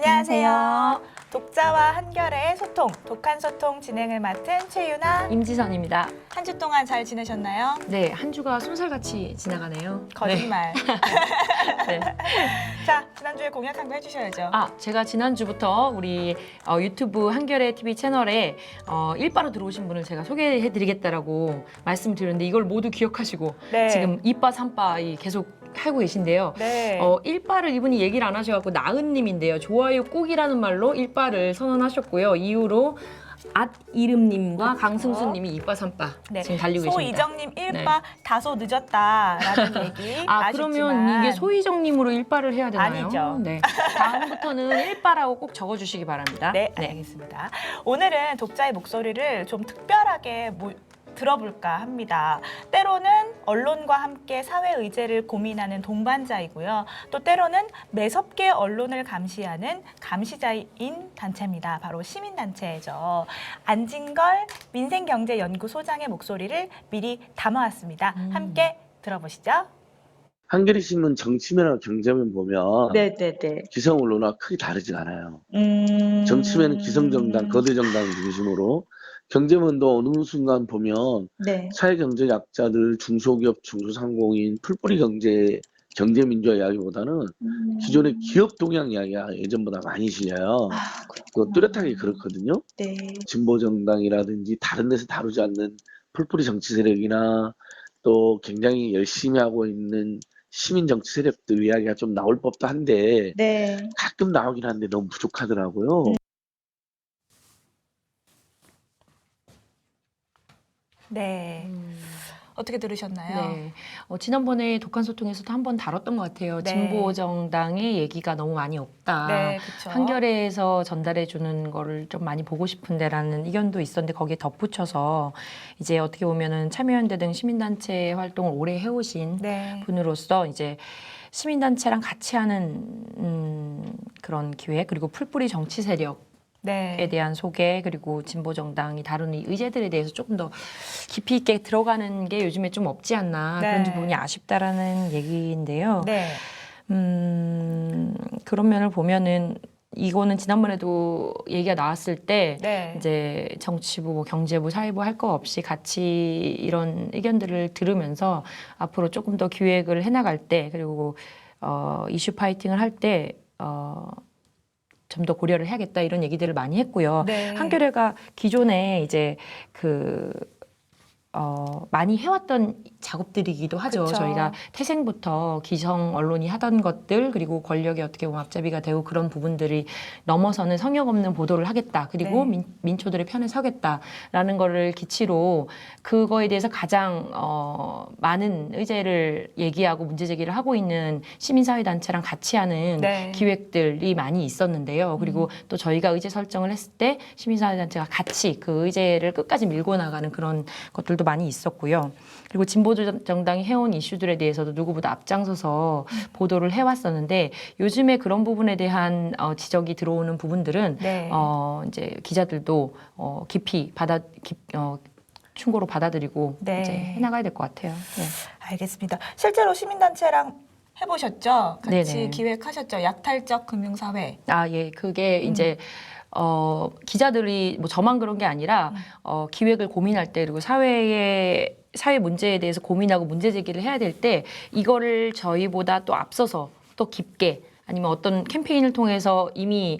안녕하세요. 독자와 한결의 소통, 독한 소통 진행을 맡은 최유나, 임지선입니다. 한 주 동안 잘 지내셨나요? 네, 한 주가 손살같이 지나가네요. 거짓말. 네. 자, 지난주에 공약한 거 해주셔야죠. 제가 지난주부터 우리 유튜브 한결의 TV 채널에 일바로 들어오신 분을 제가 소개해드리겠다라고 말씀드렸는데 이걸 모두 기억하시고 네. 지금 2바, 3바 계속 하고 계신데요. 네. 일바를 이분이 얘기를 안 하셔갖고 나은님인데요. 좋아요 꾹이라는 말로 일바를 선언하셨고요. 이후로 이름님과 강승수님이 2바, 3바 네. 지금 달리고 계십니다. 소이정님 1바 다소 늦었다라는 얘기 아쉽지만 그러면 이게 소희정님으로 일바를 해야 되나요? 아니죠. 네. 다음부터는 일바라고 꼭 적어주시기 바랍니다. 네, 알겠습니다. 오늘은 독자의 목소리를 좀 특별하게 들어볼까 합니다. 때로는 언론과 함께 사회 의제를 고민하는 동반자이고요. 또 때로는 매섭게 언론을 감시하는 감시자인 단체입니다. 바로 시민단체죠. 안진걸 민생경제연구소장의 목소리를 미리 담아왔습니다. 함께 들어보시죠. 한겨레 신문 정치면과 경제면 보면 네네네. 기성 언론과 크게 다르지 않아요. 정치면은 기성정당, 거대정당 중심으로 경제면도 어느 순간 보면 네. 사회경제 약자들, 중소기업, 중소상공인, 풀뿌리 경제민주화 이야기보다는 기존의 기업 동향 이야기가 예전보다 많이 실려요. 뚜렷하게 그렇거든요. 네. 진보정당이라든지 다른 데서 다루지 않는 풀뿌리 정치 세력이나 또 굉장히 열심히 하고 있는 시민 정치 세력들 이야기가 좀 나올 법도 한데 네. 가끔 나오긴 하는데 너무 부족하더라고요. 네. 어떻게 들으셨나요? 네. 지난번에 독한 소통에서도 한번 다뤘던 것 같아요. 네. 진보정당의 얘기가 너무 많이 없다. 네, 그렇죠. 한겨레에서 전달해 주는 거를 좀 많이 보고 싶은데라는 의견도 있었는데 거기에 덧붙여서 이제 어떻게 보면은 참여연대 등 시민단체 활동을 오래 해오신 네. 분으로서 이제 시민단체랑 같이 하는 그런 기획 그리고 풀뿌리 정치 세력 에 네. 대한 소개 그리고 진보정당이 다루는 이 의제들에 대해서 조금 더 깊이 있게 들어가는 게 요즘에 좀 없지 않나 네. 그런 부분이 아쉽다라는 얘기인데요. 네. 그런 면을 보면은 이거는 지난번에도 얘기가 나왔을 때 네. 이제 정치부, 뭐 경제부, 사회부 할 거 없이 같이 이런 의견들을 들으면서 앞으로 조금 더 기획을 해나갈 때 그리고 이슈 파이팅을 할 때 좀 더 고려를 해야겠다 이런 얘기들을 많이 했고요. 네. 한겨레가 기존에 이제 많이 해왔던 작업들이기도 하죠. 그쵸. 저희가 태생부터 기성 언론이 하던 것들 그리고 권력이 어떻게 보면 앞잡이가 되고 그런 부분들이 넘어서는 성역 없는 보도를 하겠다. 그리고 네. 민초들의 편에 서겠다라는 거를 기치로 그거에 대해서 가장 많은 의제를 얘기하고 문제 제기를 하고 있는 시민사회단체랑 같이 하는 네. 기획들이 많이 있었는데요. 그리고 또 저희가 의제 설정을 했을 때 시민사회단체가 같이 그 의제를 끝까지 밀고 나가는 그런 것들도 많이 있었고요. 그리고 진보정당이 해온 이슈들에 대해서도 누구보다 앞장서서 보도를 해왔었는데 요즘에 그런 부분에 대한 지적이 들어오는 부분들은 네. 이제 기자들도 깊이 충고로 받아들이고 네. 이제 해나가야 될 것 같아요. 네. 알겠습니다. 실제로 시민단체랑 해보셨죠? 같이 네네. 기획하셨죠? 약탈적 금융사회. 예, 그게 이제 기자들이 뭐 저만 그런 게 아니라 기획을 고민할 때 그리고 사회 문제에 대해서 고민하고 문제 제기를 해야 될 때 이거를 저희보다 또 앞서서 또 깊게 아니면 어떤 캠페인을 통해서 이미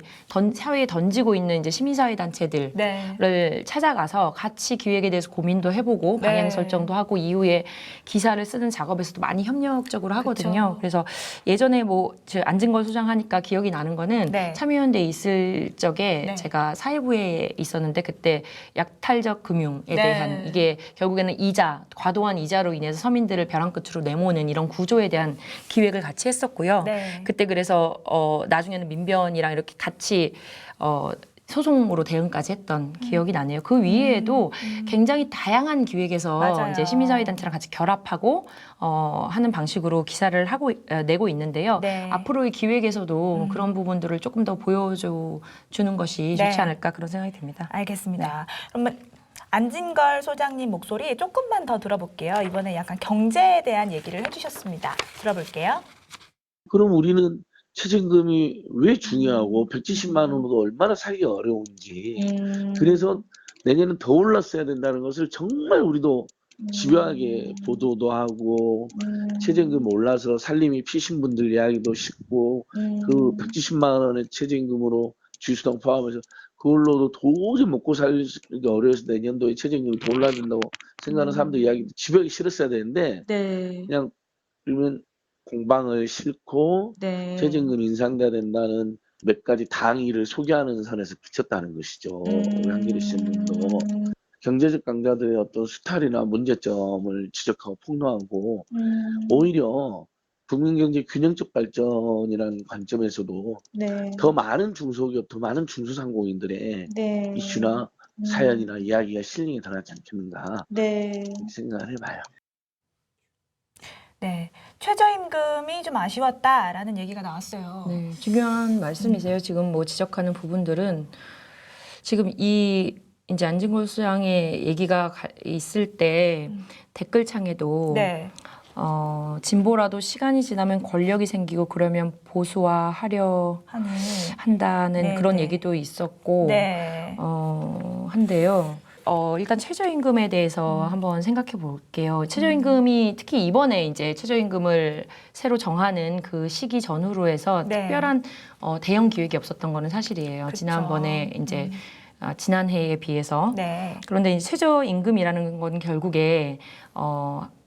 사회에 던지고 있는 이제 시민사회 단체들을 네. 찾아가서 같이 기획에 대해서 고민도 해보고 네. 방향 설정도 하고 이후에 기사를 쓰는 작업에서도 많이 협력적으로 하거든요. 그쵸. 그래서 예전에 저 안진걸 소장 하니까 기억이 나는 거는 네. 참여연대에 있을 적에 네. 제가 사회부에 있었는데 그때 약탈적 금융에 네. 대한 이게 결국에는 과도한 이자로 인해서 서민들을 벼랑 끝으로 내모는 이런 구조에 대한 기획을 같이 했었고요. 네. 그때 그래서 나중에는 민변이랑 이렇게 같이 소송으로 대응까지 했던 기억이 나네요. 그 위에도 굉장히 다양한 기획에서 맞아요. 이제 시민사회단체랑 같이 결합하고 하는 방식으로 기사를 내고 있는데요. 네. 앞으로의 기획에서도 그런 부분들을 조금 더 보여주는 것이 네. 좋지 않을까 그런 생각이 듭니다. 알겠습니다. 그러면 안진걸 소장님 목소리 조금만 더 들어볼게요. 이번에 약간 경제에 대한 얘기를 해주셨습니다. 들어볼게요. 그럼 우리는 최저임금이 왜 중요하고 170만 원으로 얼마나 살기 어려운지 음. 그래서 내년은 더 올랐어야 된다는 것을 정말 우리도 집요하게 보도도 하고 최저임금 올라서 살림이 피신 분들 이야기도 쉽고 그 170만 원의 최저임금으로 주휴수당 포함해서 그걸로도 도저히 먹고 살기 어려워서 내년도에 최저임금이 더 올라야 된다고 생각하는 사람들 이야기도 집요하게 실었어야 되는데 네. 그냥 그러면 공방을 싣고 네. 최저임금 인상돼야 된다는 몇 가지 당위를 소개하는 선에서 그쳤다는 것이죠. 우리 한겨레 신문도 경제적 강자들의 어떤 수탈이나 문제점을 지적하고 폭로하고 오히려 국민경제 균형적 발전이라는 관점에서도 네. 더 많은 중소기업, 더 많은 중소상공인들의 네. 이슈나 사연이나 이야기가 실링이 들어가지 않겠는가 네. 이렇게 생각을 해봐요. 네, 최저임금이 좀 아쉬웠다라는 얘기가 나왔어요. 네, 중요한 말씀이세요. 지금 뭐 지적하는 부분들은 지금 이 이제 안진걸 수장의 얘기가 있을 때 댓글창에도 네, 진보라도 시간이 지나면 권력이 생기고 그러면 보수화하려 하는 한다는 네, 그런 네. 얘기도 있었고 네, 한데요. 일단 최저임금에 대해서 한번 생각해 볼게요. 최저임금이 특히 이번에 이제 최저임금을 새로 정하는 그 시기 전후로 해서 네. 특별한 대형 기획이 없었던 거는 사실이에요. 그쵸. 지난번에 이제 지난 해에 비해서. 네, 그런데 이제 최저임금이라는 건 결국에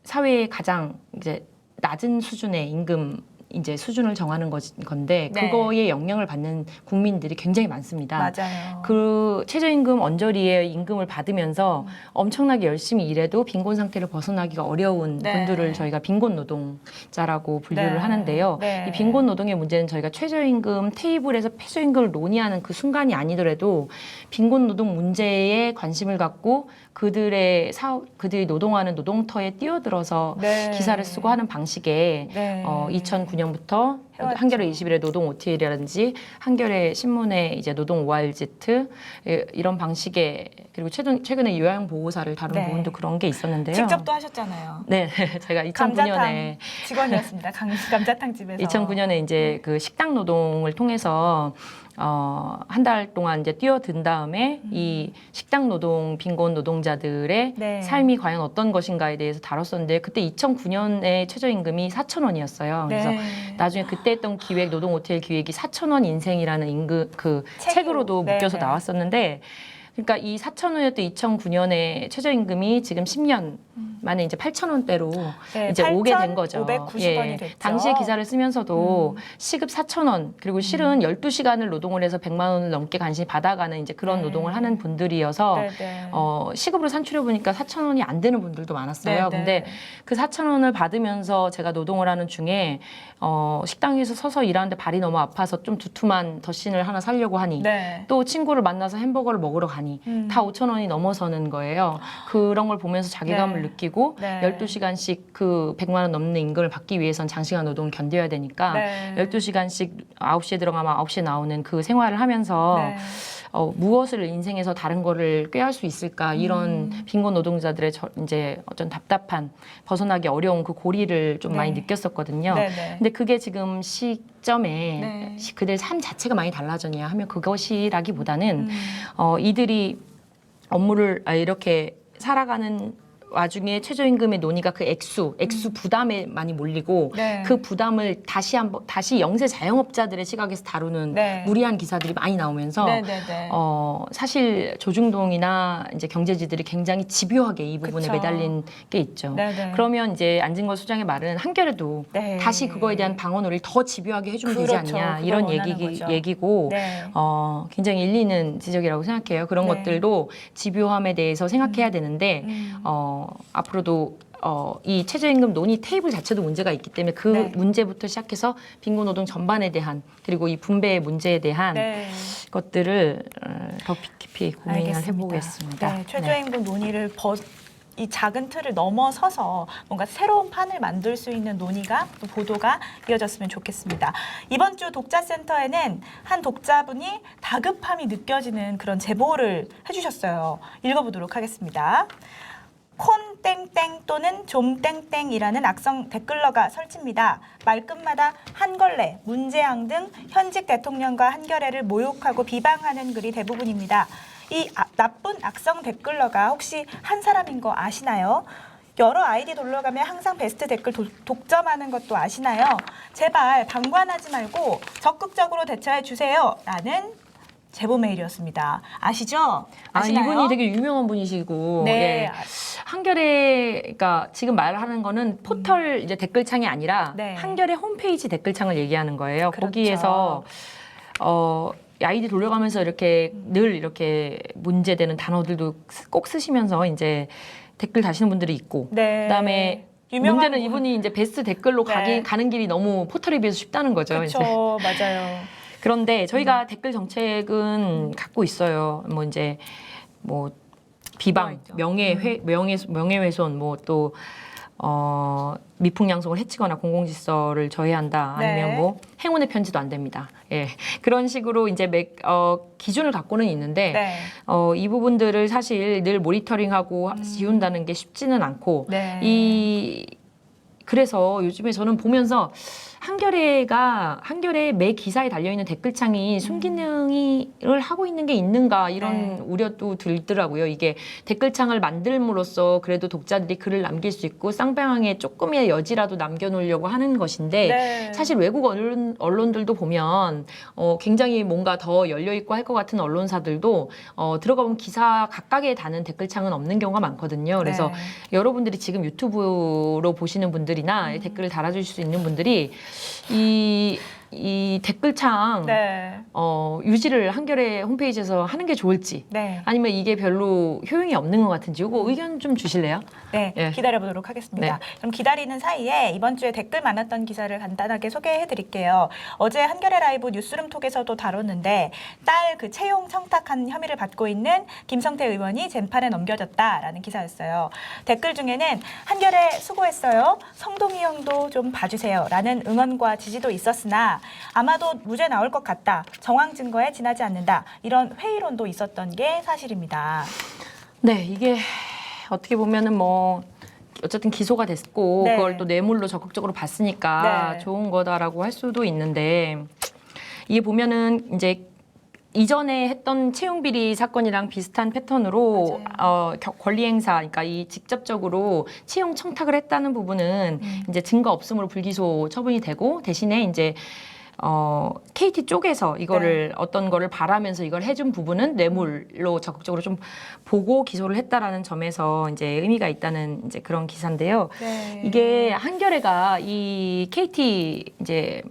사회의 가장 이제 낮은 수준의 임금 이제 수준을 정하는 건데 네. 그거에 영향을 받는 국민들이 굉장히 많습니다. 맞아요. 그 최저임금 언저리의 임금을 받으면서 엄청나게 열심히 일해도 빈곤 상태를 벗어나기가 어려운 네. 분들을 저희가 빈곤 노동자라고 분류를 네. 하는데요. 네. 이 빈곤 노동의 문제는 저희가 최저임금 테이블에서 최저임금을 논의하는 그 순간이 아니더라도 빈곤 노동 문제에 관심을 갖고 그들이 노동하는 노동터에 뛰어들어서 네. 기사를 쓰고 하는 방식에 네. 2009년부터 해왔죠. 한겨레 21의 노동 OTL이라든지 한겨레 신문의 이제 노동 ORZ 이런 방식의 그리고 최근에 요양보호사를 다룬 네. 부분도 그런 게 있었는데요. 직접 또 하셨잖아요. 네, 제가 2009년에 감자탕 직원이었습니다. 감자탕 집에서. 2009년에 이제 그 식당 노동을 통해서 한 달 동안 이제 뛰어든 다음에 이 식당 노동, 빈곤 노동자들의 네. 삶이 과연 어떤 것인가에 대해서 다뤘었는데 그때 2009년에 최저임금이 4,000원이었어요. 그래서 네. 나중에 그때 했던 기획 노동 호텔 기획이 4,000원 인생이라는 임금 그 책으로. 책으로도 네, 묶여서 네. 나왔었는데 그러니까 이 4,000원이었던 2009년에 최저임금이 지금 10년 만에 이제 8,000원대로 네, 이제 오게 된 거죠. 8,590원이 됐죠. 당시에 기사를 쓰면서도 시급 4,000원 그리고 실은 12시간을 노동을 해서 100만 원을 넘게 간신히 받아가는 이제 그런 네. 노동을 하는 분들이어서 네, 네. 시급으로 산출해 보니까 4,000원이 안 되는 분들도 많았어요. 네, 근데 네. 그 4,000원을 받으면서 제가 노동을 하는 중에 식당에서 서서 일하는데 발이 너무 아파서 좀 두툼한 덧신을 하나 사려고 하니 네. 또 친구를 만나서 햄버거를 먹으러 가니 다 5,000원이 넘어서는 거예요. 그런 걸 보면서 자괴감을 네. 느끼고 네. 12시간씩 그 100만 원 넘는 임금을 받기 위해선 장시간 노동을 견뎌야 되니까 네. 12시간씩 9시에 들어가면 9시에 나오는 그 생활을 하면서 네. 무엇을 인생에서 다른 거를 꾀할 수 있을까 이런 빈곤 노동자들의 이제 어떤 답답한 벗어나기 어려운 그 고리를 좀 네. 많이 느꼈었거든요. 네, 네. 근데 그게 지금 시점에 네. 그들 삶 자체가 많이 달라졌냐 하면 그것이라기보다는 이들이 업무를 이렇게 살아가는 와중에 최저임금의 논의가 그 액수 부담에 많이 몰리고 네. 그 부담을 다시 영세 자영업자들의 시각에서 다루는 네. 무리한 기사들이 많이 나오면서 네, 네, 네. 사실 조중동이나 이제 경제지들이 굉장히 집요하게 이 부분에 그쵸. 매달린 게 있죠. 네, 네. 그러면 이제 안진걸 수장의 말은 한겨레도 네. 다시 그거에 대한 방어놀이를 더 집요하게 해주면 되지 그렇죠. 않냐 그걸 이런 원하는 거죠. 얘기고 네. 굉장히 일리 있는 지적이라고 생각해요. 그런 네. 것들도 집요함에 대해서 생각해야 되는데 앞으로도 이 최저임금 논의 테이블 자체도 문제가 있기 때문에 그 네. 문제부터 시작해서 빈곤노동 전반에 대한 그리고 이 분배의 문제에 대한 네. 것들을 더 깊이 고민을 알겠습니다. 해보겠습니다. 네, 최저임금 논의를 이 작은 틀을 넘어서서 뭔가 새로운 판을 만들 수 있는 논의가 또 보도가 이어졌으면 좋겠습니다. 이번 주 독자센터에는 한 독자분이 다급함이 느껴지는 그런 제보를 해주셨어요. 읽어보도록 하겠습니다. 콘 땡땡 또는 좀 땡땡이라는 악성 댓글러가 설치입니다. 말끝마다 한걸레, 문재앙 등 현직 대통령과 한겨레를 모욕하고 비방하는 글이 대부분입니다. 이 나쁜 악성 댓글러가 혹시 한 사람인 거 아시나요? 여러 아이디 돌려가며 항상 베스트 댓글 독점하는 것도 아시나요? 제발 방관하지 말고 적극적으로 대처해 주세요. 라는 제보 메일이었습니다. 아시죠? 아시나요? 이분이 되게 유명한 분이시고 네. 예. 한겨레가 지금 말하는 거는 포털 이제 댓글창이 아니라 네. 한겨레 홈페이지 댓글창을 얘기하는 거예요. 그렇죠. 거기에서 아이디 돌려가면서 이렇게 늘 이렇게 문제되는 단어들도 꼭 쓰시면서 이제 댓글 다시는 분들이 있고 네. 그다음에 유명한 문제는 분. 이분이 이제 베스트 댓글로 네. 가는 길이 너무 포털에 비해서 쉽다는 거죠. 이제. 그렇죠. 맞아요. 그런데 저희가 댓글 정책은 갖고 있어요. 뭐 이제 뭐 비방, 명예훼손, 뭐 또 미풍양속을 해치거나 공공질서를 저해한다. 아니면 네. 뭐 행운의 편지도 안 됩니다. 예, 그런 식으로 이제 기준을 갖고는 있는데 네. 이 부분들을 사실 늘 모니터링하고 지운다는 게 쉽지는 않고 네. 그래서 요즘에 저는 보면서 한겨레의 매 기사에 달려있는 댓글창이 순기능을 하고 있는 게 있는가 이런 네. 우려도 들더라고요. 이게 댓글창을 만들므로써 그래도 독자들이 글을 남길 수 있고 쌍방향에 조금의 여지라도 남겨놓으려고 하는 것인데 네. 사실 외국 언론들도 보면 굉장히 뭔가 더 열려있고 할 것 같은 언론사들도 들어가 보면 기사 각각에 다는 댓글창은 없는 경우가 많거든요. 그래서 네. 여러분들이 지금 유튜브로 보시는 분들이나 댓글을 달아주실 수 있는 분들이 이 댓글창 네. 유지를 한겨레 홈페이지에서 하는 게 좋을지 네. 아니면 이게 별로 효용이 없는 것 같은지 이거 의견 좀 주실래요? 네, 예. 기다려보도록 하겠습니다. 그럼 기다리는 사이에 이번 주에 댓글 많았던 기사를 간단하게 소개해드릴게요. 어제 한겨레 라이브 뉴스룸톡에서도 다뤘는데 딸 그 채용 청탁한 혐의를 받고 있는 김성태 의원이 젠판에 넘겨졌다라는 기사였어요. 댓글 중에는 한겨레 수고했어요. 성동희 형도 좀 봐주세요. 라는 응원과 지지도 있었으나 아마도 무죄 나올 것 같다. 정황 증거에 지나지 않는다. 이런 회의론도 있었던 게 사실입니다. 네, 이게 어떻게 보면은 뭐 어쨌든 기소가 됐고 네. 그걸 또 뇌물로 적극적으로 봤으니까 네. 좋은 거다라고 할 수도 있는데 이게 보면은 이제 이전에 했던 채용 비리 사건이랑 비슷한 패턴으로 권리 행사, 그러니까 이 직접적으로 채용 청탁을 했다는 부분은 이제 증거 없음으로 불기소 처분이 되고 대신에 이제 KT 쪽에서 이거를 어떤 거를 바라면서 이걸 해준 부분은 뇌물로 적극적으로 좀 보고 기소를 했다라는 점에서 이제 의미가 있다는 이제 그런 기사인데요. 네. 이게 한겨레가 이 KT 이제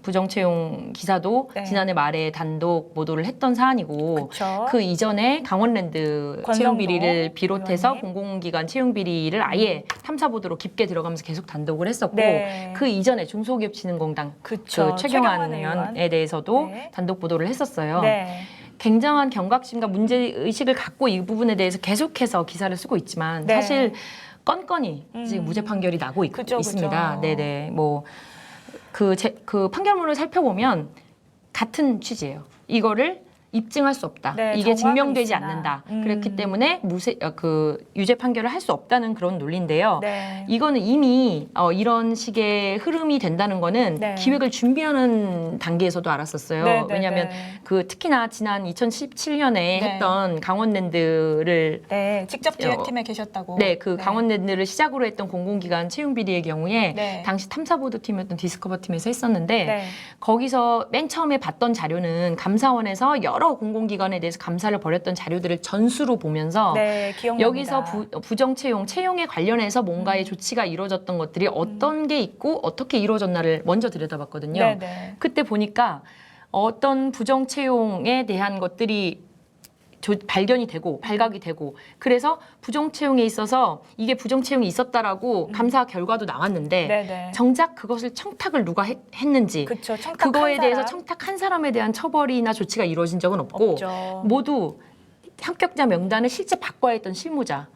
부정채용 기사도 네. 지난해 말에 단독 보도를 했던 사안이고 그쵸. 그 이전에 강원랜드 권성동 채용 비리를 비롯해서 의원님. 공공기관 채용 비리를 아예 탐사 보도로 깊게 들어가면서 계속 단독을 했었고 네. 그 이전에 중소기업진흥공단 그쵸. 그 최경환 의원. 의원에 대해서도 네. 단독 보도를 했었어요. 네. 굉장한 경각심과 문제 의식을 갖고 이 부분에 대해서 계속해서 기사를 쓰고 있지만 네. 사실 건건이 지금 무죄 판결이 나고 그죠, 있습니다. 그죠. 네네. 뭐 그 판결문을 살펴보면 같은 취지예요. 이거를 입증할 수 없다. 네, 이게 정황은 증명되지 있으나. 않는다. 그렇기 때문에 유죄 판결을 할 수 없다는 그런 논리인데요. 네. 이거는 이미 이런 식의 흐름이 된다는 거는 네. 기획을 준비하는 단계에서도 알았었어요. 네, 네, 왜냐하면 네. 그 특히나 지난 2017년에 네. 했던 강원랜드를 네, 직접 기획팀에 계셨다고. 네, 그 강원랜드를 시작으로 했던 공공기관 채용 비리의 경우에 네. 당시 탐사보도팀이었던 디스커버 팀에서 했었는데 네. 거기서 맨 처음에 봤던 자료는 감사원에서 여러 공공기관에 대해서 감사를 벌였던 자료들을 전수로 보면서 네, 기억납니다. 여기서 채용에 관련해서 뭔가의 조치가 이루어졌던 것들이 어떤 게 있고 어떻게 이루어졌나를 먼저 들여다봤거든요. 네, 네. 그때 보니까 어떤 부정 채용에 대한 것들이 발견이 되고 발각이 되고 그래서 부정 채용에 있어서 이게 부정 채용이 있었다라고 감사 결과도 나왔는데 네, 네. 정작 그것을 청탁을 누가 했는지 그쵸. 청탁한 그거에 대해서 사람. 청탁한 사람에 대한 처벌이나 조치가 이루어진 적은 없고 없죠. 모두 합격자 명단을 실제 바꿔야 했던 실무자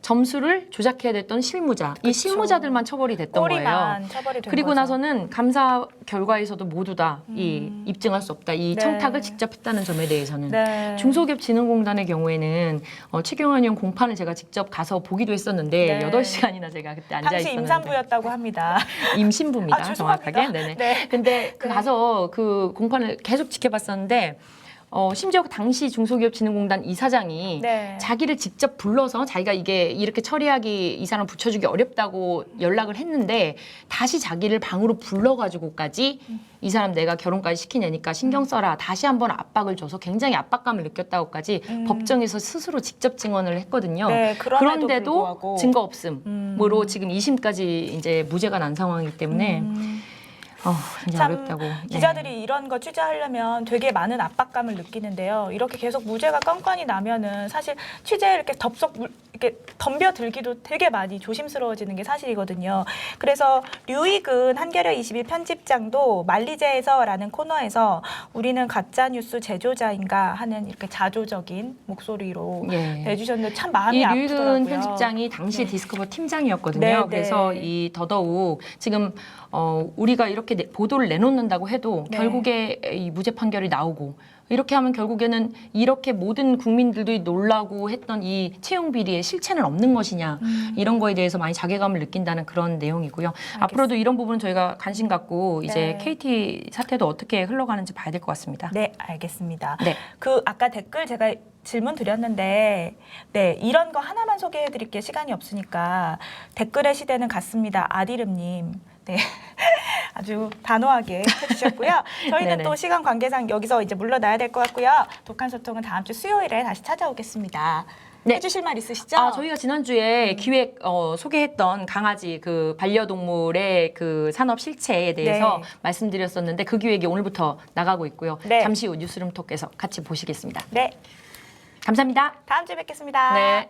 점수를 조작해야 됐던 실무자, 이 그쵸. 실무자들만 처벌이 됐던 거예요. 꼬리만 처벌이 된 그리고 거죠. 나서는 감사 결과에서도 모두 다 이 입증할 수 없다. 이 네. 청탁을 직접 했다는 점에 대해서는 네. 중소기업진흥공단의 경우에는 최경환 의원 공판을 제가 직접 가서 보기도 했었는데 네. 8시간이나 제가 그때 앉아 당시 있었는데 임산부였다고 합니다. 임신부입니다. 아, 죄송합니다. 정확하게. 네네. 네. 근데 가서 그 공판을 계속 지켜봤었는데 심지어 그 당시 중소기업진흥공단 이사장이 네. 자기를 직접 불러서 자기가 이게 이렇게 처리하기 이 사람 붙여주기 어렵다고 연락을 했는데 다시 자기를 방으로 불러가지고까지 이 사람 내가 결혼까지 시키내니까 신경 써라 다시 한번 압박을 줘서 굉장히 압박감을 느꼈다고까지 법정에서 스스로 직접 증언을 했거든요. 네, 그런데도 불구하고. 증거 없음으로 지금 2심까지 이제 무죄가 난 상황이기 때문에 굉장히 참 어렵다고. 네. 기자들이 이런 거 취재하려면 되게 많은 압박감을 느끼는데요. 이렇게 계속 무죄가 건건이 나면은 사실 취재에 이렇게 이렇게 덤벼들기도 되게 많이 조심스러워지는 게 사실이거든요. 그래서 류익은 한겨레 21 편집장도 만리제에서라는 코너에서 우리는 가짜 뉴스 제조자인가 하는 이렇게 자조적인 목소리로 예. 내주셨는데 참 마음이 이 아프더라고요. 류익은 편집장이 당시 네. 디스커버 팀장이었거든요. 네, 그래서 네. 이 더더욱 지금 우리가 이렇게 보도를 내놓는다고 해도 네. 결국에 이 무죄 판결이 나오고 이렇게 하면 결국에는 이렇게 모든 국민들도 놀라고 했던 이 채용 비리의 실체는 없는 것이냐 이런 거에 대해서 많이 자괴감을 느낀다는 그런 내용이고요. 앞으로도 이런 부분은 저희가 관심 갖고 이제 네. KT 사태도 어떻게 흘러가는지 봐야 될 것 같습니다. 네, 알겠습니다. 네. 그 아까 댓글 제가 질문 드렸는데 네, 이런 거 하나만 소개해 드릴게요. 시간이 없으니까. 댓글의 시대는 같습니다. 아디름님. 네. 아주 단호하게 해주셨고요. 저희는 네네. 또 시간 관계상 여기서 이제 물러나야 될 것 같고요. 독한 소통은 다음 주 수요일에 다시 찾아오겠습니다. 네. 해주실 말 있으시죠? 저희가 지난주에 기획 소개했던 강아지 그 반려동물의 그 산업 실체에 대해서 네. 말씀드렸었는데 그 기획이 오늘부터 나가고 있고요. 네. 잠시 후 뉴스룸톡에서 같이 보시겠습니다. 네. 감사합니다. 다음 주에 뵙겠습니다. 네.